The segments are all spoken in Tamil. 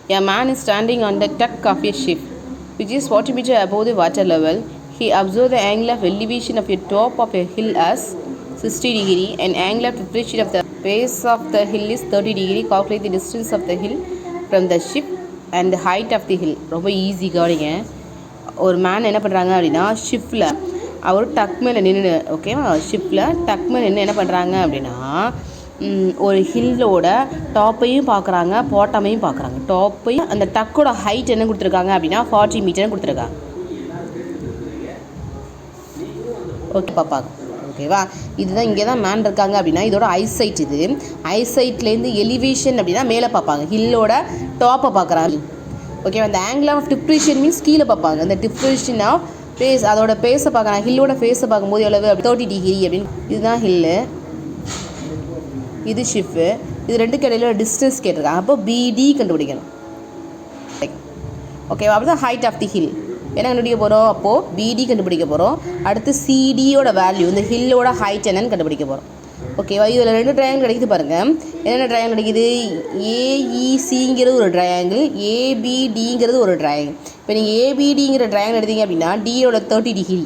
A man is standing on the deck of a ship, which is 40 meters above the water level. He observed the angle of elevation of the top of a hill as 60 degree and angle of depression of the base of the hill is 30 degree. Calculate the distance of the hill from the ship and the height of the hill. ரொம்ப ஈஸி கவனிங்க. ஒரு மேன் என்ன பண்ணுறாங்க அப்படின்னா ஷிப்பில் அவர் டக் மேலே நின்று ஓகேவா ஷிப்பில் டக் மேலே நின்று என்ன பண்ணுறாங்க அப்படின்னா ஒரு ஹில்லோட டாப்பையும் பார்க்குறாங்க பாட்டமையும் பார்க்குறாங்க. டாப்பையும் அந்த டக்கோட ஹைட் என்ன கொடுத்துருக்காங்க அப்படின்னா 40 மீட்டர்னு கொடுத்துருக்காங்க. ஓகே பார்ப்பாங்க ஓகேவா. இதுதான் இங்கே தான் மேன் இருக்காங்க அப்படின்னா இதோட ஐசைட். இது ஐசைட்லேருந்து எலிவேஷன் அப்படின்னா மேலே பார்ப்பாங்க, ஹில்லோட டாப்பை பார்க்குறாங்க. ஓகேவா. அந்த ஆங்கிள் ஆஃப் டிப்ரெஷன் மீன்ஸ் கீழே பார்ப்பாங்க. அந்த டிப்ரெஷன் ஆஃப் ஃபேஸ் அதோட ஃபேஸை பார்க்குறாங்க. ஹில்லோட ஃபேஸை பார்க்கும்போது எவ்வளவு 30 டிகிரி அப்படின்னு. இதுதான் ஹில்லு, இது ஷிப்பு. இது ரெண்டுக்கு இடையில டிஸ்டன்ஸ் கேட்டிருக்காங்க. அப்போ பிடி கண்டுபிடிக்கணும். ஓகேவா. அப்போ தான் ஹைட் ஆஃப் தி ஹில் என்ன கண்டுபிடிக்க போகிறோம். அப்போது பிடி கண்டுபிடிக்க போகிறோம். அடுத்து சிடியோட வேல்யூ இந்த ஹில்லோட ஹைட் என்னன்னு கண்டுபிடிக்க போகிறோம். ஓகேவா. இதில் 2 ட்ரையாங்கிள் கிடைக்குது பாருங்கள். என்னென்ன ட்ரையாங்கிள் கிடைக்குது. ஏஇசிங்கிறது ஒரு ட்ரையாங்கிள், ஏபிடிங்கிறது ஒரு ட்ரையாங்கிள். இப்போ நீங்கள் ஏபிடிங்கிற ட்ரையாங்கிள் எடுத்தீங்க அப்படின்னா டியோட 30 டிகிரி.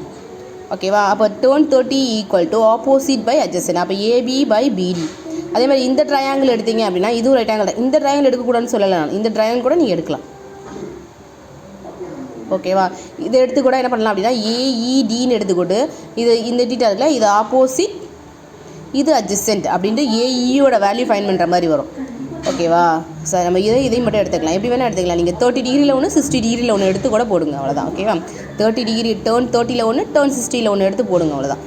ஓகேவா. அப்போ tan 30 equal to opposite by adjacent. அப்போ ஏபி பை பிடி. அதே மாதிரி இந்த ட்ரையாங்கிள் எடுத்தீங்க அப்படின்னா இதுவும் ரைட்டாங்கிள். இந்த ட்ரையாங்கிள் எடுக்கக்கூடாதுன்னு சொல்லலாம். இந்த ட்ரையாங்கிள் கூட நீங்கள் எடுக்கலாம். ஓகேவா. இதை எடுத்து கூட என்ன பண்ணலாம் அப்படின்னா ஏஇடின்னு எடுத்துக்கொண்டு இது இந்த டீட்டா இருக்குல்ல இது ஆப்போசிட் இது அட்ஜசன்ட் அப்படின்ட்டு ஏஇயோட வேல்யூ ஃபைன் பண்ணுற மாதிரி வரும். ஓகேவா. சார் நம்ம இதையும் மட்டும் எடுத்துக்கலாம். எப்படி வேணால் எடுத்துக்கலாம். நீங்கள் 30 டிகிரியில் ஒன்று 60 டிகிரியில் ஒன்று எடுத்து கூட போடுங்க, அவ்வளோதான். ஓகேவா. 30 டிகிரி டேர்ன் 30ல் ஒன்று டேர்ன் 60ல் ஒன்று எடுத்து போடுங்க, அவ்வளோதான்.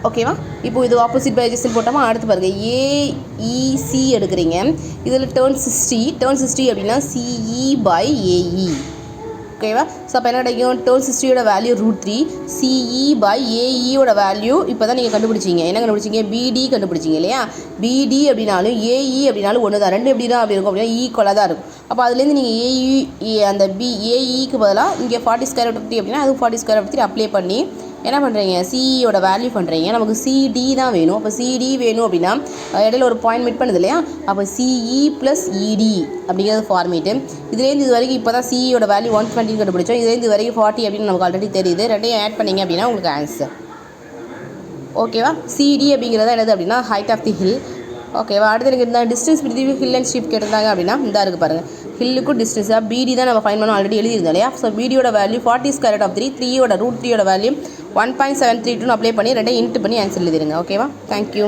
ஓகேவா. இப்போ இது ஆப்போசிட் பை அட்ஜசன்ட் போட்டோமா. அடுத்து பாருங்கள் ஏஇசி எடுக்கிறீங்க. இதில் டேர்ன் 60 அப்படின்னா சிஇ பை ஏஇ. ஓகேவா. ஸோ அப்போ என்ன கிடைக்கும். டேர்ன் 60யோட வேல்யூ √3, சிஇ பை ஏஇயோட வேல்யூ இப்போ தான் நீங்கள் கண்டுபிடிச்சிங்க. என்ன கண்டுபிடிச்சிங்க. பிடி கண்டுபிடிச்சிங்க இல்லையா. பிடி அப்படின்னாலும் ஏஇ அப்படின்னாலும் ஒன்று தான். ரெண்டு எப்படி தான் அப்படி இருக்கும் அப்படின்னா ஈக்குவலாக தான் இருக்கும். அப்போ அதுலேருந்து நீங்கள் ஏஇ அந்த ஏஇக்கு பதிலாக இங்கே 40√3 அப்படின்னா அது 40√3 அப்ளை பண்ணி என்ன பண்ணுறீங்க சிஇயோட வேல்யூ பண்ணுறீங்க. நமக்கு சிடி தான் வேணும். அப்போ சிடி வேணும் அப்படின்னா இடையில ஒரு பாயிண்ட் மிட் பண்ணுது இல்லையா. அப்போ சிஇ ப்ளஸ் இடி அப்படிங்கிறது ஃபார்மேட்டு. இதுலேருந்து இது வரைக்கும் இப்போ தான் சிஇயோட வேல்யூ 120 கண்டுபிடிச்சோம். இதுலேருந்து இது வரைக்கும் 40 அப்படின்னு நமக்கு ஆல்ரெடி தெரியுது. ரெண்டையும் ஆட் பண்ணிங்க அப்படின்னா உங்களுக்கு ஆன்சர். ஓகேவா. சிடி அப்படிங்கிறத என்னது அப்படின்னா ஹைட் ஆஃப் தி ஹில். ஓகேவா. அடுத்து எனக்கு இந்த distance between hill and ship கேட்டிருந்தாங்க அப்படின்னா இந்த இருக்குது பாருங்கள். ஹில்லுக்கும் டிஸ்டன்ஸாக பிடி தான் நம்ம ஃபைன் பண்ணோம், ஆல்ரெடி எழுதியிருந்தோம் இல்லையா. ஸோ பிடியோட வேல்யூ 40√3, 3யோட √3யோட வேல்யூ 1.732 அப்ளை பண்ணி ரெண்டையும் இன்ட்டு பண்ணி ஆன்சர் எழுதிடுங்க. ஓகேவா. தேங்க்யூ.